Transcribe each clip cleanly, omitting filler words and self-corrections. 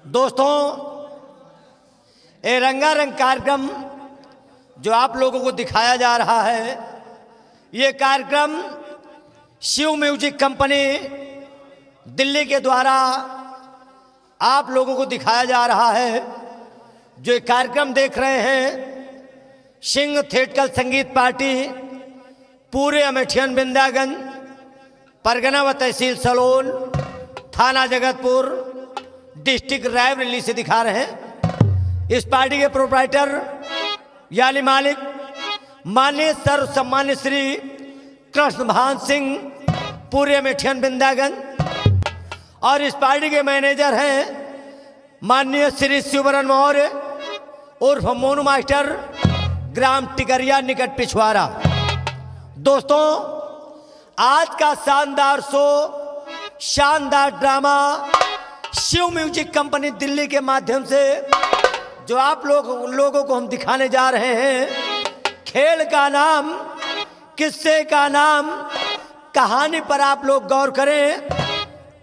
दोस्तों, ये रंगारंग कार्यक्रम जो आप लोगों को दिखाया जा रहा है, ये कार्यक्रम शिव म्यूजिक कंपनी दिल्ली के द्वारा आप लोगों को दिखाया जा रहा है। जो ये कार्यक्रम देख रहे हैं, सिंह थिएटर संगीत पार्टी पूरे अमेठियन बिंदागंज, परगना व तहसील सलोन, थाना जगतपुर, डिस्ट्रिक्ट रायबरेली से दिखा रहे हैं। इस पार्टी के प्रोप्राइटर यानी मालिक माननीय सर्व सम्मान्य श्री कृष्ण भान सिंह पूरे अमेठियन बिंदागंज, और इस पार्टी के मैनेजर हैं माननीय श्री शिवरन मौर्य उर्फ मोनू मास्टर, ग्राम टिकरिया निकट पिछवाड़ा। दोस्तों, आज का शानदार शो, शानदार drama Shiv music company Delhi के माध्यम से जो आप लोगों को हम दिखाने जा रहे हैं, खेल का नाम, किस्से का नाम, कहानी पर आप लोग गौर करें।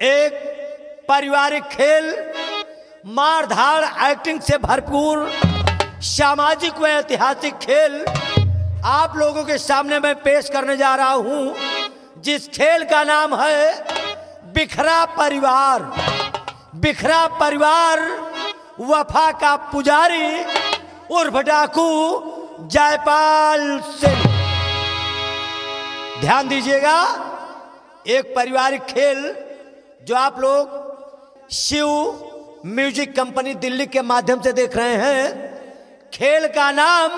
एक पारिवारिक खेल, मार धाड़ एक्टिंग से भरपूर सामाजिक व ऐतिहासिक खेल आप लोगों के सामने मैं पेश करने जा रहा हूं, जिस खेल का नाम है बिखरा परिवार। बिखरा परिवार वफा का पुजारी उर्फ डाकू जयपाल सिंह। ध्यान दीजिएगा, एक पारिवारिक खेल जो आप लोग शिव म्यूजिक कंपनी दिल्ली के माध्यम से देख रहे हैं। खेल का नाम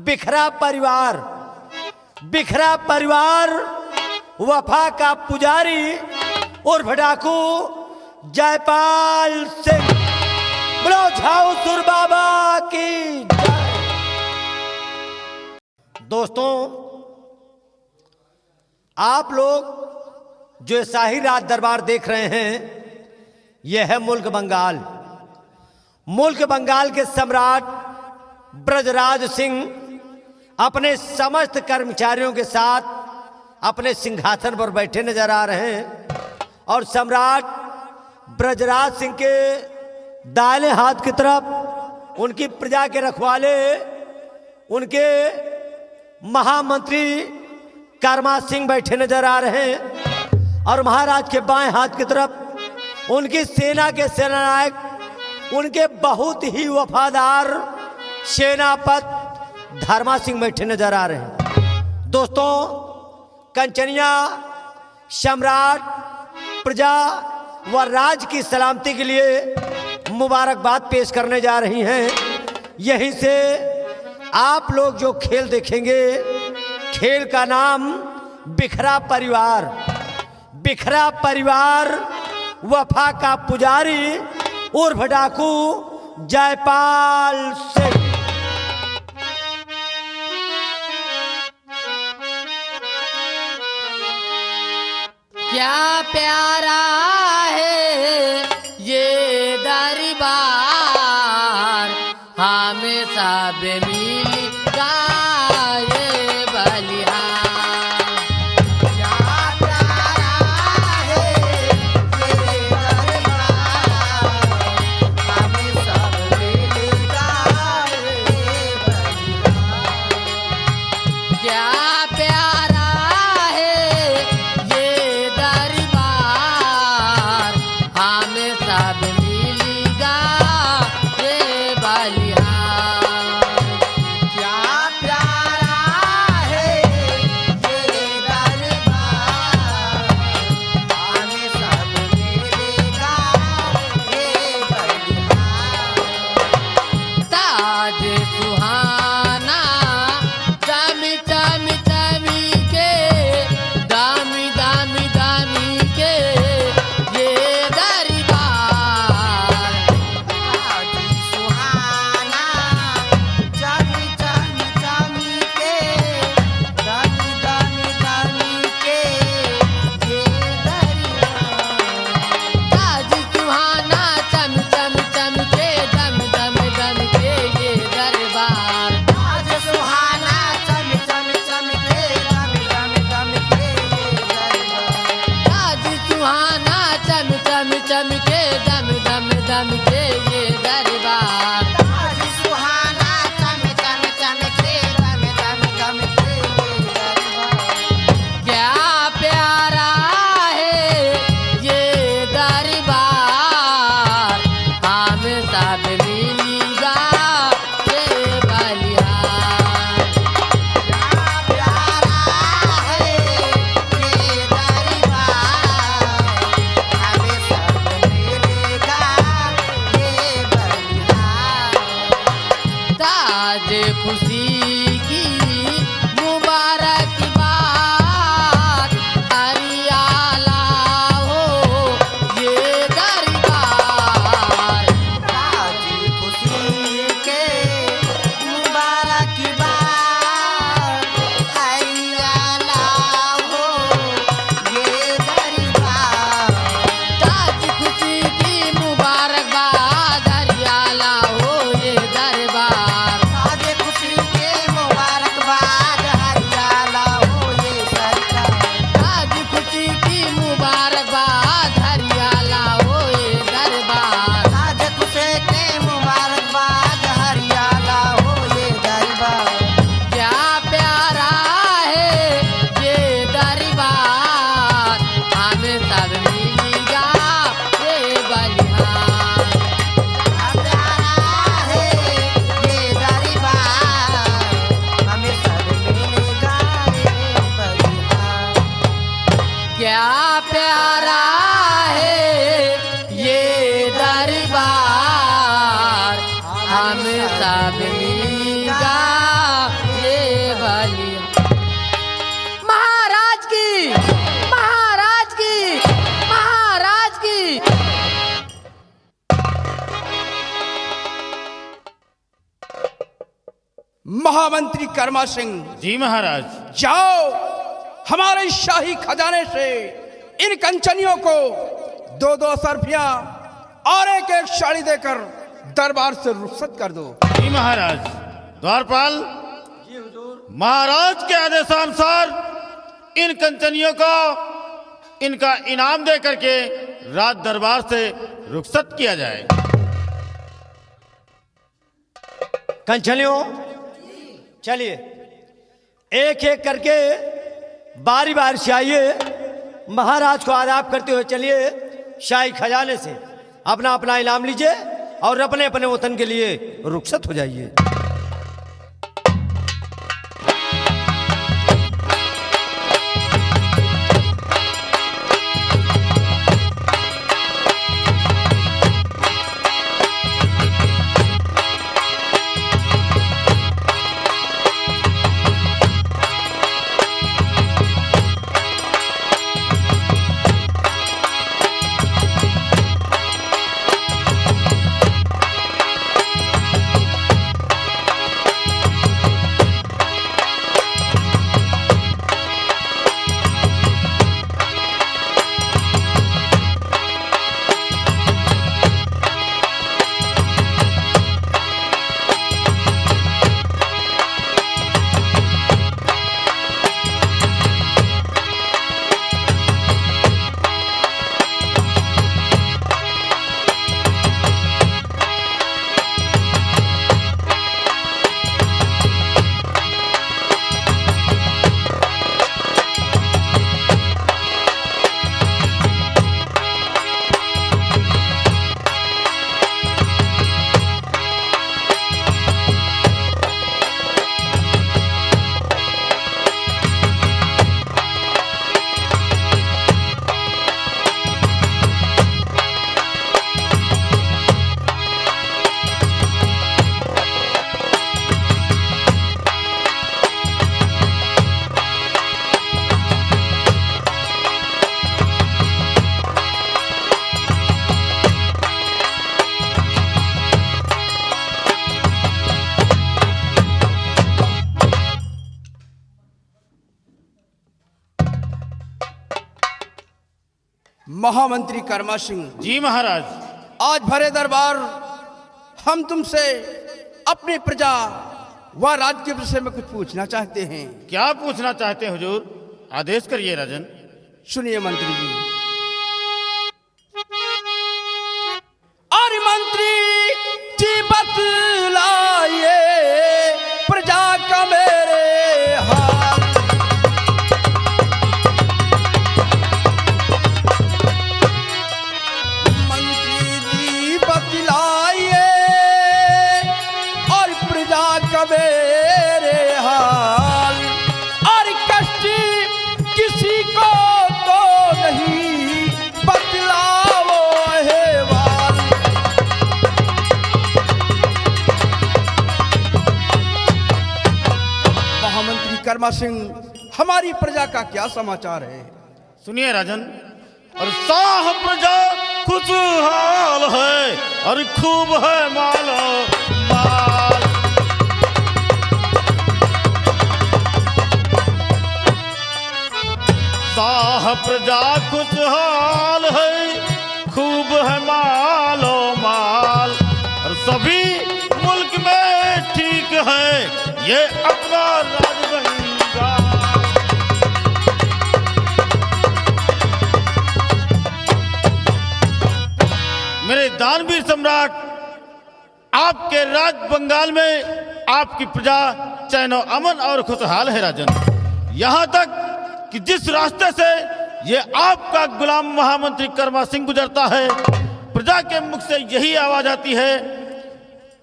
बिखरा परिवार। बिखरा परिवार वफा का पुजारी उर्फ डाकू जयपाल सिंह। बोलो झाऊसुर बाबा की जय। दोस्तों, आप लोग जो शाही राज दरबार देख रहे हैं, यह है मुल्क बंगाल। मुल्क बंगाल के सम्राट ब्रजराज सिंह अपने समस्त कर्मचारियों के साथ अपने सिंहासन पर बैठे नजर आ रहे हैं, और सम्राट ब्रजराज सिंह के दाहिने हाथ की तरफ उनकी प्रजा के रखवाले, उनके महामंत्री कर्मा सिंह बैठे नजर आ रहे हैं, और महाराज के बाएं हाथ की तरफ उनकी सेना के सेनानायक, उनके बहुत ही वफादार सेनापति धर्मा सिंह बैठे नजर आ रहे हैं। दोस्तों, कंचनिया सम्राट, प्रजा व राज की सलामती के लिए मुबारकबाद पेश करने जा रही हैं। यहीं से आप लोग जो खेल देखेंगे, खेल का नाम बिखरा परिवार। बिखरा परिवार वफा का पुजारी उर्फ डाकू जयपाल सिंह। क्या प्यारा है ये दरबार, हमें सब मिलता ये बलिहार। क्या प्यारा है ये दरबार, हमें सब मिलता ये बलिहार। क्या प्यारा है ये दरबार, हमें सब मिलेगा ये बलिहार। क्या प्यारा है ये दरबार, हम सब मिलेगा ये बलिया। महाराज की, महाराज की, महाराज की। महामंत्री कर्मा सिंह, जी महाराज। जाओ हमारे शाही खजाने से इन कंचनियों को 2-2 सरफियां और एक साड़ी देकर दरबार से रुखसत कर दो। जी महाराज। द्वारपाल, महाराज के आदेशानुसार इन कंचनियों को इनका इनाम दे करके राज दरबार से रुखसत किया जाए। कंचनियों, चलिए एक एक करके बारी बारी से आइए, महाराज को आदाब करते हुए चलिए शाही खजाने से अपना अपना इनाम लीजिए और अपने अपने वतन के लिए रुखसत हो जाइए। महामंत्री कर्मा सिंह, जी महाराज। आज भरे दरबार हम तुमसे अपनी प्रजा व राज्य के विषय में कुछ पूछना चाहते हैं। क्या पूछना चाहते हैं हुजूर? आदेश करिए राजन। सुनिए मंत्री जी। और मंत्री जी बतलाइए प्रजा का मेरे हाल। मंत्री जी बतलाइए और प्रजा का मेरे हाल। और कष्ट किसी को तो नहीं बतलाओ अहेवाल। महामंत्री कर्मा सिंह, हमारी प्रजा का क्या समाचार है? सुनिए राजन। और साह प्रजा खुशहाल है और खूब है मालो माल। साह प्रजा खुशहाल है, खूब है मालो माल। और सभी मुल्क में ठीक है ये अपना राजबंगा। मेरे दानवीर सम्राट, आपके राज बंगाल में आपकी प्रजा चैनो अमन और खुशहाल है राजन। यहाँ तक कि जिस रास्ते से ये आपका गुलाम महामंत्री कर्मा सिंह गुजरता है, प्रजा के मुख से यही आवाज आती है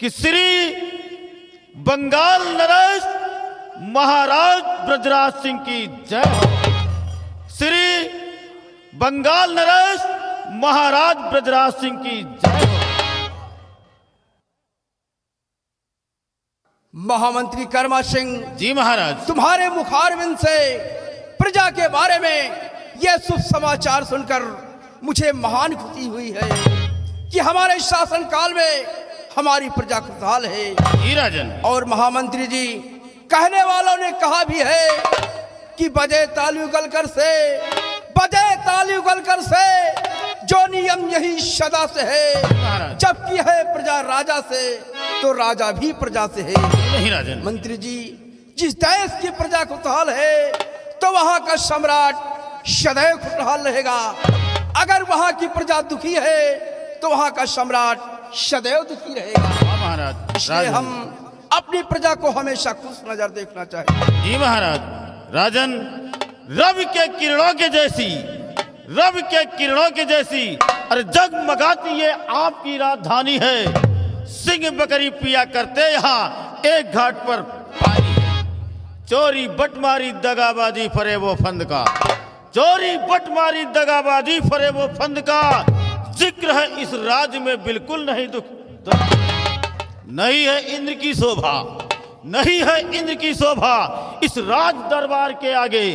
कि श्री बंगाल नरेश महाराज ब्रजराज सिंह की जय हो। श्री बंगाल नरेश महाराज ब्रजराज सिंह की जय हो। महामंत्री कर्मा सिंह, जी महाराज। तुम्हारे मुखारविंद से प्रजा के बारे में यह शुभ समाचार सुनकर मुझे महान खुशी हुई है कि हमारे शासन काल में हमारी प्रजा खुशहाल है। जी राजन। और महामंत्री जी, कहने वालों ने कहा भी है कि बजे ताली उगलकर से जो नियम यही सदा से है, जबकि है प्रजा राजा से तो राजा भी प्रजा से है। नहीं राजन। मंत्री जी, जिस देश की प्रजा खुशहाल है तो वहां का सम्राट सदैव खुशहाल रहेगा। अगर वहां की प्रजा दुखी है तो वहां का सम्राट सदैव दुखी रहेगा। महाराज। इसलिए हम अपनी प्रजा को हमेशा खुश नजर देखना चाहिए। जी महाराज। राजन, रवि के किरणों के जैसी अरे जगमगाती ये आपकी राजधानी है। सिंह बकरी पिया करते यहाँ एक घाट पर पानी है। चोरी बटमारी दगाबाजी फरे वो फंद का, चोरी बटमारी दगाबाजी फरे वो फंद का जिक्र है इस राज्य में बिल्कुल नहीं नहीं है इंद्र की शोभा, नहीं है इंद्र की शोभा इस राज दरबार के आगे,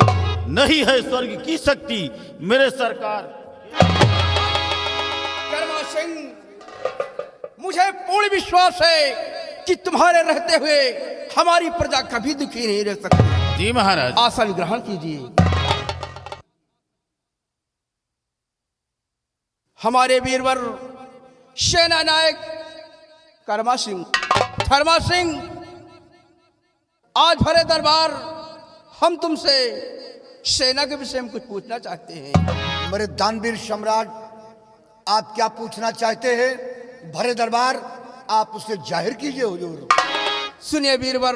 नहीं है स्वर्ग की शक्ति मेरे सरकार। कर्मा सिंह, मुझे पूर्ण विश्वास है कि तुम्हारे रहते हुए हमारी प्रजा कभी दुखी नहीं रह सकती। जी महाराज। आसन ग्रहण कीजिए। हमारे वीरवर सेना नायक कर्मा सिंह, धर्मा सिंह, आज भरे दरबार हम तुमसे सेना के विषय में कुछ पूछना चाहते हैं। मेरे दानवीर सम्राट, आप क्या पूछना चाहते हैं? भरे दरबार आप उसे जाहिर कीजिए हुजूर। सुनिए वीरवर,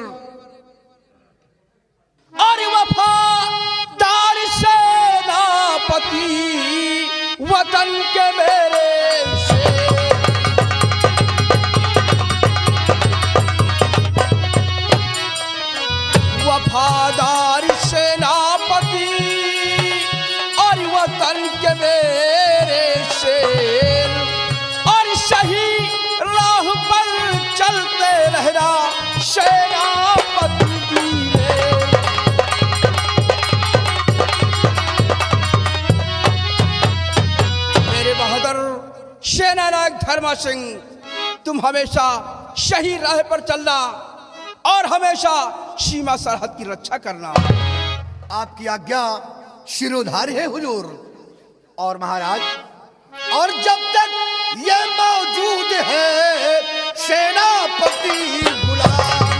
अरे वफादार सेनापति वतन के मेरे से, वफादार सेनापति और वतन के मेरे से, और सही राह पर चलते रहना सेनापति वीरे। मेरे बहादुर सेना नायक धर्मा सिंह, तुम हमेशा सही राह पर चलना और हमेशा सीमा सरहद की रक्षा करना। आपकी आज्ञा शिरोधार्य है हुजूर। और महाराज, और जब तक ये मौजूद है सेनापति गुलाम,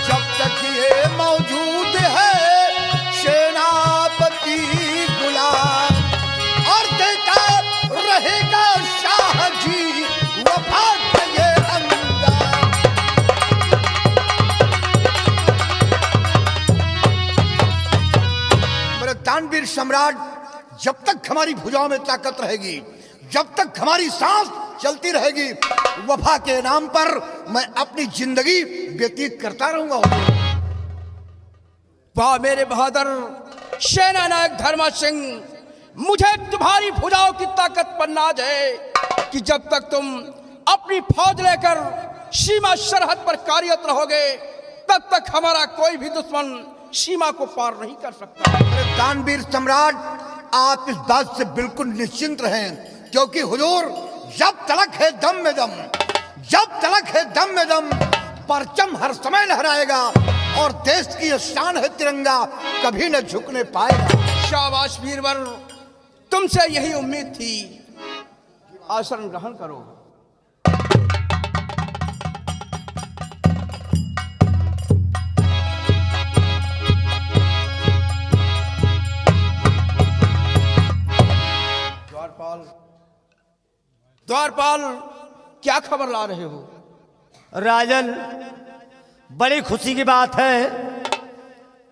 जब तक ये मौजूद है सेनापति गुलाम, और देता रहेगा शाह जी वफा का ये अंदाज। मेरे दानवीर सम्राट, जब तक हमारी भुजाओं में ताकत रहेगी, जब तक हमारी सांस चलती रहेगी, वफा के नाम पर मैं अपनी जिंदगी व्यतीत करता रहूंगा। वाह मेरे बहादुर सेना नायक धर्मा सिंह, मुझे तुम्हारी भुजाओं की ताकत पर नाज है कि जब तक तुम अपनी फौज लेकर सीमा सरहद पर कार्यरत रहोगे, तब तक हमारा कोई भी दुश्मन सीमा को पार नहीं कर सकता। दानवीर सम्राट, आप इस बात से बिल्कुल निश्चिंत रहें, क्योंकि हुजूर जब तलक है दम में दम, जब तलक है दम में दम, परचम हर समय लहराएगा और देश की ये शान है तिरंगा, कभी न झुकने पाएगा। शाबाश वीरवर, तुमसे यही उम्मीद थी। आसन ग्रहण करो। द्वारपाल, क्या खबर ला रहे हो? राजन, बड़ी खुशी की बात है,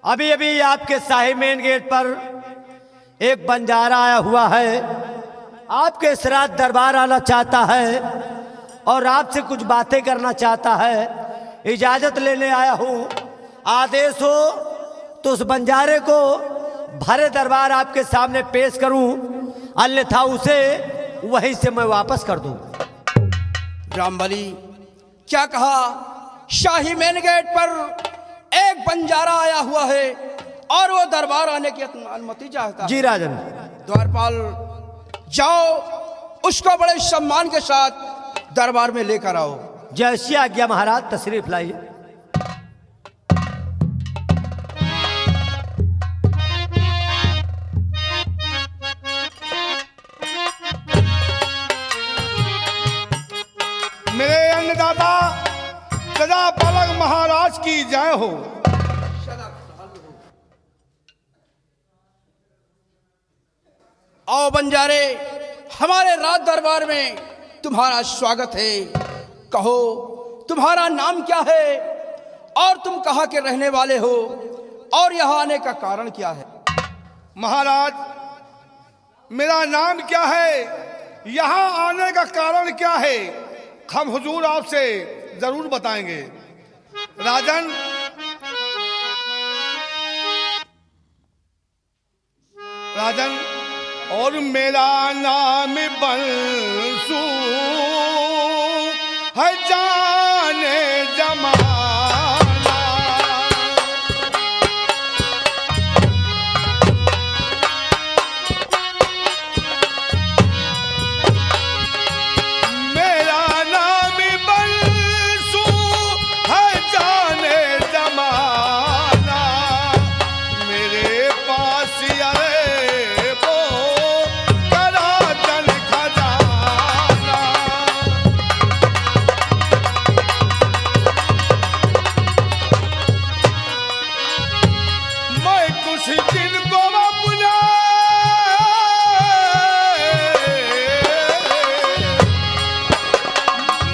अभी अभी आपके शाही मेन गेट पर एक बंजारा आया हुआ है, आपके श्राद्ध दरबार आना चाहता है और आपसे कुछ बातें करना चाहता है। इजाजत लेने आया हूँ, आदेश हो तो उस बंजारे को भरे दरबार आपके सामने पेश करूं, अन्यथा उसे वहीं से मैं वापस कर दूं। रामबली, क्या कहा? शाही मेन गेट पर एक बंजारा आया हुआ है और वो दरबार आने की अनुमति चाहता है। जी राजन। द्वारपाल, जाओ उसको बड़े सम्मान के साथ दरबार में लेकर आओ। जैसी आज्ञा महाराज, तशरीफ लाइए। मेरे अन्नदाता सदा पालक महाराज की जय हो। आओ बंजारे, हमारे राज दरबार में तुम्हारा स्वागत है। कहो तुम्हारा नाम क्या है और तुम कहाँ के रहने वाले हो और यहाँ आने का कारण क्या है? महाराज, मेरा नाम क्या है, यहाँ आने का कारण क्या है, हम हुजूर आपसे जरूर बताएंगे। राजन, राजन, और मेरा नाम बंसू है जाने जमाना। मेरा नाम बंसू है जाने जमाना। मेरे पास अरे वो करातन खजाना। मैं कुछ दिन को अपना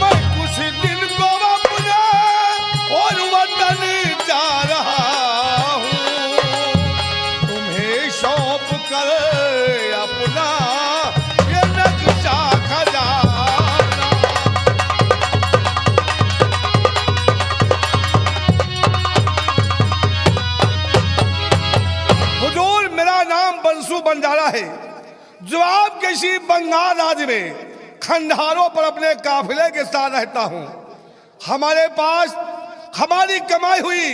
मैं कुछ दिन को अपना और वतन जा रहा हूँ। तुम्हें सौंप कर अपना ये नक्शा खजाना। हुजूर, मेरा नाम बंसू बंजारा है, जो आप किसी बंगाल राज्य में खंडारों पर अपने काफिले के साथ रहता हूँ। हमारे पास हमारी कमाई हुई,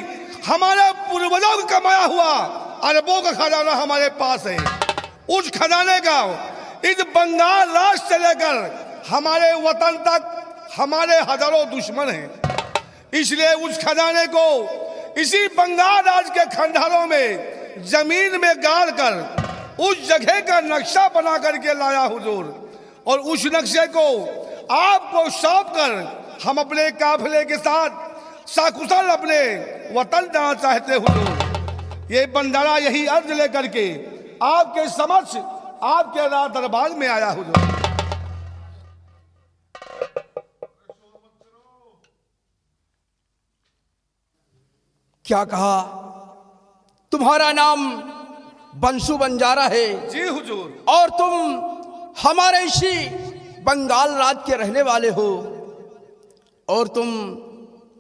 हमारे पूर्वजों का कमाया हुआ अरबों का खजाना हमारे पास है। उस खजाने का इस बंगाल राज्य से लेकर हमारे वतन तक हमारे हजारों दुश्मन हैं। इसलिए उस खजाने को इसी बंगाल राज्य के खंडारों में जमीन में गाड़ कर उस जगह का नक्शा बना करके लाया हुजूर, और उस नक्शे को आपको सौंप कर हम अपने काफिले के साथ सकुशल अपने वतन जाना चाहते हुजूर। ये बंजारा यही अर्ज लेकर के आपके समक्ष आपके राज दरबार में आया हुजूर। क्या कहा? तुम्हारा नाम बंसू बंजारा है जी हुजूर। और तुम हमारे इसी बंगाल राज्य के रहने वाले हो और तुम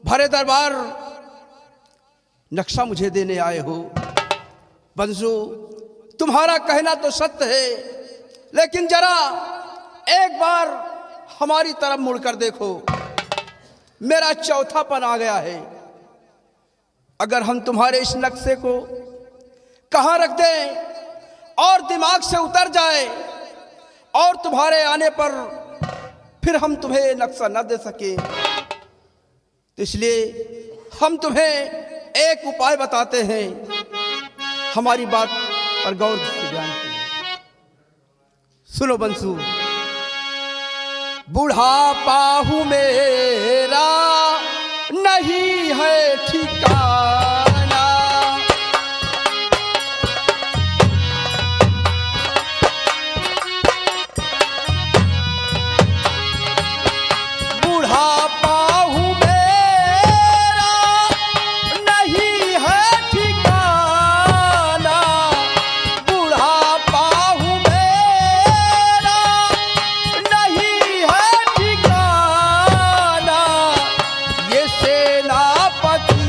भरे दरबार नक्शा मुझे देने आए हो। बंसू, तुम्हारा कहना तो सत्य है, लेकिन जरा एक बार हमारी तरफ मुड़कर देखो। मेरा चौथापन आ गया है। अगर हम तुम्हारे इस नक्शे को कहाँ रख दें और दिमाग से उतर जाए और तुम्हारे आने पर फिर हम तुम्हें नक्शा न दे सके, तो इसलिए हम तुम्हें एक उपाय बताते हैं। हमारी बात पर गौर से ध्यान करिए। सुनो बंसू, बुढ़ापा हूँ मेरा नहीं है ठिकाना, बुढ़ापा हूँ मेरा नहीं है ठिकाना, बुढ़ापा हूँ मेरा नहीं है ठिकाना। ये सेनापति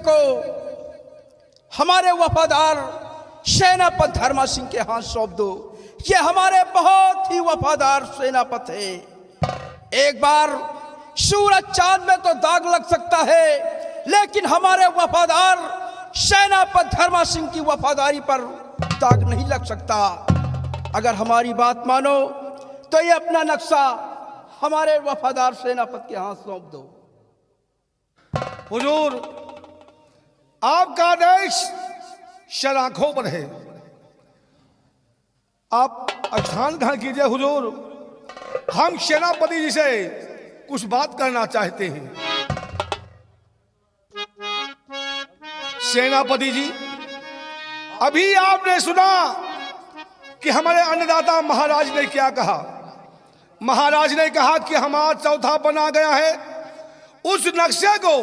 को हमारे वफादार सेनापति धर्मा सिंह के हाथ सौंप दो। ये हमारे बहुत ही वफादार सेनापति है। एक बार सूरज चांद में तो दाग लग सकता है, लेकिन हमारे वफादार सेनापति धर्मा सिंह की वफादारी पर दाग नहीं लग सकता। अगर हमारी बात मानो तो ये अपना नक्शा हमारे वफादार सेनापति के हाथ सौंप दो। हुजूर, आपका आदेश शराखों पर है। आप स्थान ग्रहण कीजिए हुजूर। हम सेनापति जी से कुछ बात करना चाहते हैं। सेनापति जी, अभी आपने सुना कि हमारे अन्नदाता महाराज ने क्या कहा। महाराज ने कहा कि हमारा चौथा बना गया है। उस नक्शे को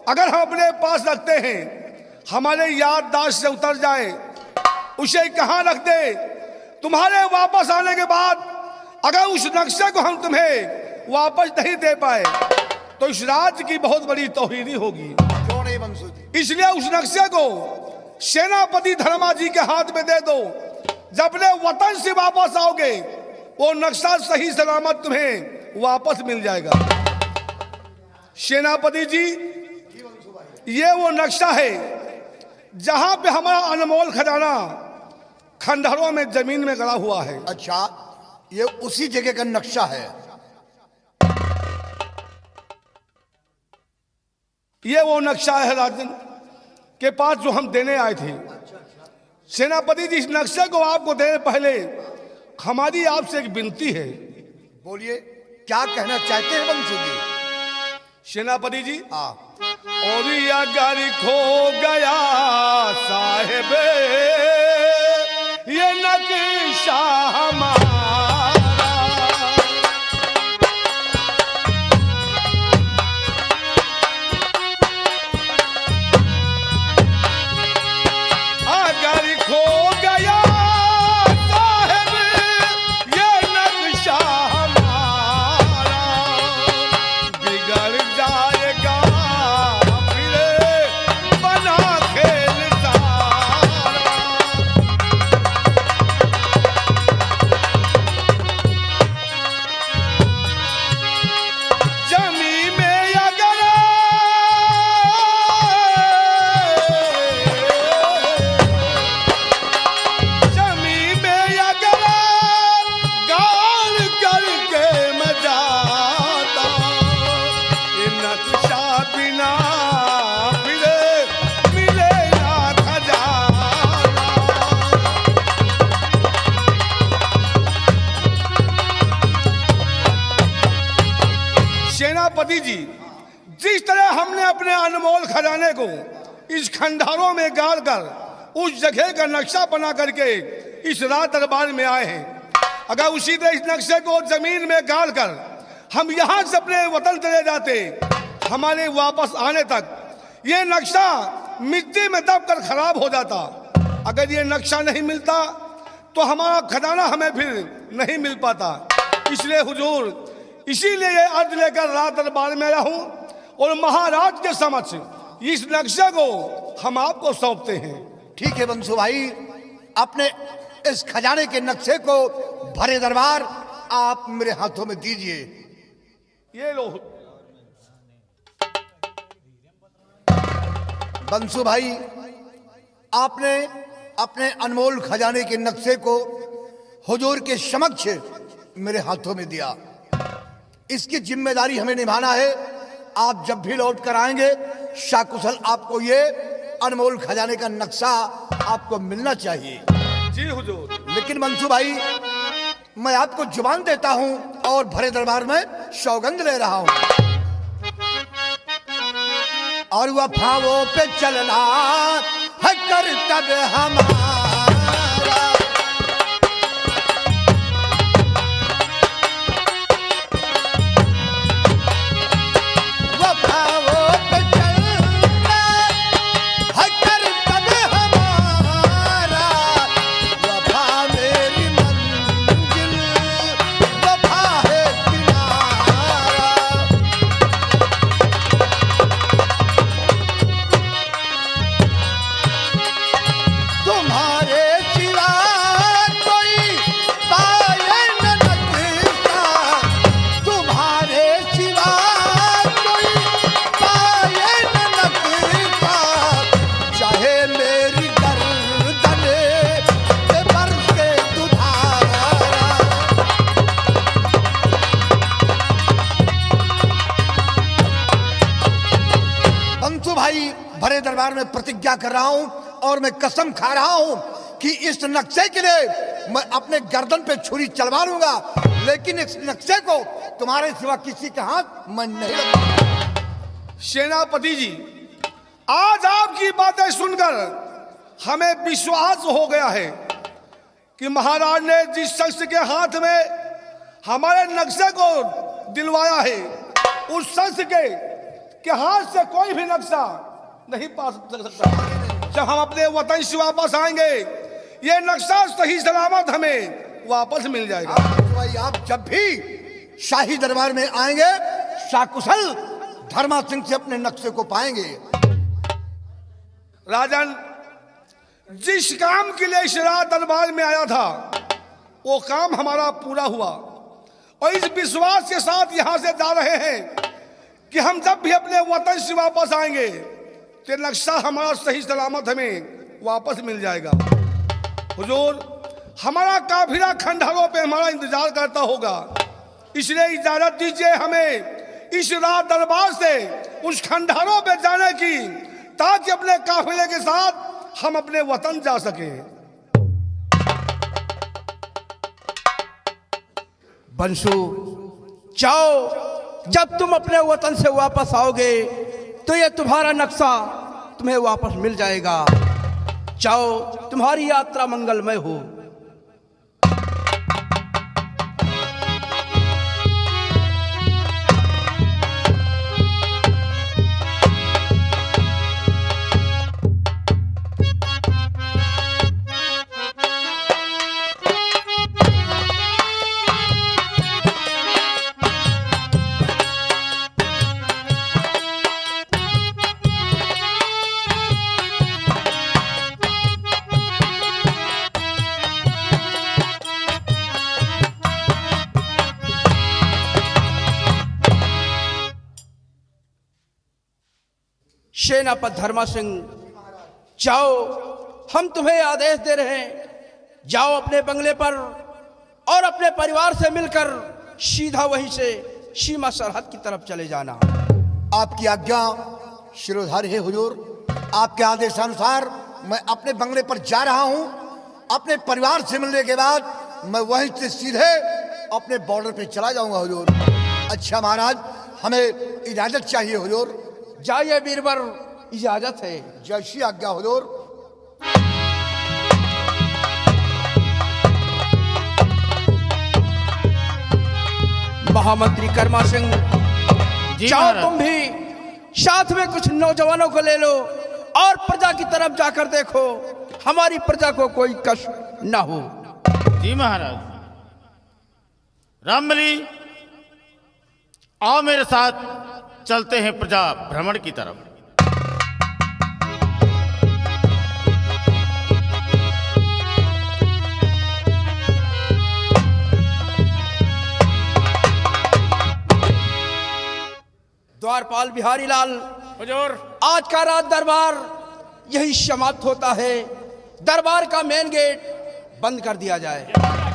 अगर हम अपने पास रखते हैं, हमारे याददाश्त से उतर जाए, उसे कहाँ रख दे, तुम्हारे वापस आने के बाद अगर उस नक्शे को हम तुम्हें वापस नहीं दे पाए तो इस राज्य की बहुत बड़ी तौहीनी होगी। क्यों नहीं बंसू जी? इसलिए उस नक्शे को सेनापति धर्मा जी के हाथ में दे दो। जब अपने वतन से वापस आओगे, वो नक्शा सही सलामत तुम्हें वापस मिल जाएगा। सेनापति जी, ये वो नक्शा है जहां पे हमारा अनमोल खजाना खंडहरों में जमीन में गड़ा हुआ है। अच्छा, ये उसी जगह का नक्शा है। ये वो नक्शा है राजन के पास जो हम देने आए थे। सेनापति जी, इस नक्शे को आपको देने पहले हमारी आपसे एक विनती है। बोलिए, क्या कहना चाहते हैं बंसू जी? सेनापति जी, हाँ, और अगर खो गया साहेब ये नक्शा हमारा, अगर खो गया साहेब ये नक्शा हमारा, बिगड़ जाएगा फिर बना खेल सारा। जमी में अगर जमी में अगर गाल करके मैं जाता, ये नक्शा बिना फिर मिलेगा खजाना। सेनापति जी, जिस तरह हमने अपने अनमोल खजाने को इस खंडहरों में गाड़ कर उस जगह का नक्शा बना करके इस राज दरबार में आए हैं, अगर उसी तरह इस नक्शे को जमीन में गाड़ कर हम यहाँ से अपने वतन चले जाते, हमारे वापस आने तक ये नक्शा मिट्टी में दब कर खराब हो जाता। अगर ये नक्शा नहीं मिलता तो हमारा खजाना हमें फिर नहीं मिल पाता। इसलिए हुजूर, इसीलिए ये अर्ज लेकर राज दरबार में आया हूं और महाराज के समक्ष इस नक्शे को हम आपको सौंपते हैं। ठीक है बंसू भाई, अपने इस खजाने के नक्शे को भरे दरबार आप मेरे हाथों में दीजिए। ये लो। बंसू भाई, आपने अपने अनमोल खजाने के नक्शे को हुजूर के समक्ष मेरे हाथों में दिया। इसकी जिम्मेदारी हमें निभाना है। आप जब भी लौट कर आएंगे, शाकुशल आपको ये अनमोल खजाने का नक्शा आपको मिलना चाहिए। जी हुजूर। लेकिन मंसू भाई, मैं आपको जुबान देता हूं और भरे दरबार में सौगंध ले रहा हूं, और वफाओं पे चलना है कर्तव्य हमारा। वफाओं पे चलना है कर्तव्य हमारा। वफा मेरी मंजिल, वफा है किनारा। दरबार में प्रतिज्ञा कर रहा हूं और मैं कसम खा रहा हूं कि इस नक्शे के लिए मैं अपने गर्दन पे छुरी चलवा लूंगा, लेकिन इस नक्शे को तुम्हारे सिवा किसी के हाथ मैं नहीं लगाऊंगा। सेनापति जी, आज आपकी बातें सुनकर हमें विश्वास हो गया है कि महाराज ने जिस शख्स के हाथ में हमारे नक्शे को दिलवाया है, उस शख्स के हाथ से कोई भी नक्शा नहीं पा सकता। जब हम अपने वतन से वापस आएंगे, ये नक्शा सही सलामत हमें वापस मिल जाएगा। भाई, आप जब भी शाही दरबार में आएंगे, शाकुशल धर्मा सिंह से अपने नक्शे को पाएंगे। राजन, जिस काम के लिए इस रात दरबार में आया था, वो काम हमारा पूरा हुआ और इस विश्वास के साथ यहां से जा रहे हैं कि हम जब भी अपने वतन से वापस आएंगे तो नक्शा हमारा सही सलामत हमें वापस मिल जाएगा। हुजूर, हमारा काफिला खंडहरों पे हमारा इंतजार करता होगा, इसलिए इजाजत दीजिए हमें इस रात दरबार से उस खंडहरों पे जाने की, ताकि अपने काफिले के साथ हम अपने वतन जा सके। बंसु, जाओ, जब तुम अपने वतन से वापस आओगे तो ये तुम्हारा नक्शा तुम्हें वापस मिल जाएगा। जाओ, तुम्हारी यात्रा मंगलमय हो। सेनापति धर्मा सिंह, जाओ, हम तुम्हें आदेश दे रहे हैं, जाओ अपने बंगले पर और अपने परिवार से मिलकर सीधा वहीं से सीमा सरहद की तरफ चले जाना। आपकी आज्ञा शिरोधार्य है हुजूर। आपके आदेशानुसार मैं अपने बंगले पर जा रहा हूं। अपने परिवार से मिलने के बाद मैं वहीं से सीधे अपने बॉर्डर पे चला जाऊंगा हुजूर। अच्छा महाराज, हमें इजाजत चाहिए हुजूर। जाइए बीरबर, इजाजत है। जैसी आज्ञा हुजूर। महामंत्री कर्मा सिंह, जाओ, तुम भी साथ में कुछ नौजवानों को ले लो और प्रजा की तरफ जाकर देखो, हमारी प्रजा को कोई कष्ट न हो। जी महाराज। रामबली, आओ मेरे साथ, चलते हैं प्रजा भ्रमण की तरफ। द्वारपाल बिहारी लाल, हुजूर, आज का रात दरबार यही समाप्त होता है। दरबार का मेन गेट बंद कर दिया जाए।